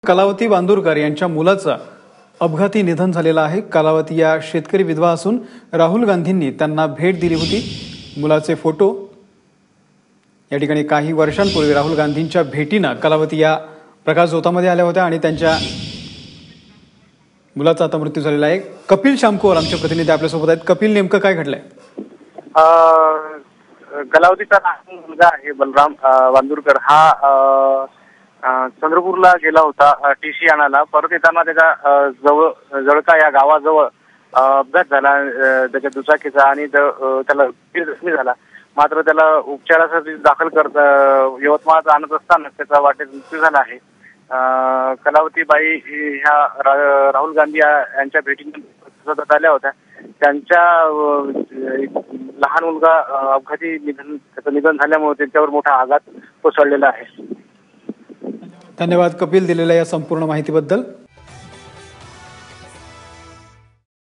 कलावती बांदुरकर यांच्या मुलाचं अपघाती निधन झालेलं आहे। कलावती या शेतकरी विधवा असून राहुल गांधींनी त्यांना भेट दिली होती। मुलाचे फोटो या ठिकाणी काही वर्षांपूर्वी राहुल गांधींच्या भेटीने कलावती या प्रकाश झोतामध्ये आल्या होत्या आणि त्यांच्या मुलाचा आता मृत्यू झालेला आहे। कपिल शामकोर आमचे प्रतिनिधी आपल्या सोबत आहेत। कपिल, नेमकं काय घडलंय? कलावतीचा मुलगा आहे बलराम बांदुरकर हा चंद्रपूरला गेला होता टीसी आणायला। परत येताना त्याच्या जळका या गावाजवळ अपघात झाला त्याच्या दुचाकीचा आणि त्याला जखमी झाला। मात्र त्याला उपचारासाठी दाखल यवतमाळात आणत असताना त्याचा वाटेत मृत्यू झाला आहे। कलावतीबाई ह्या राहुल गांधी यांच्या भेटीनंतर आल्या होत्या। त्यांच्या लहान मुलगा अपघाती निधन झाल्यामुळे त्यांच्यावर मोठा आघात कोसळलेला आहे। धन्यवाद कपिल, दिलेल्या या संपूर्ण माहितीबद्दल।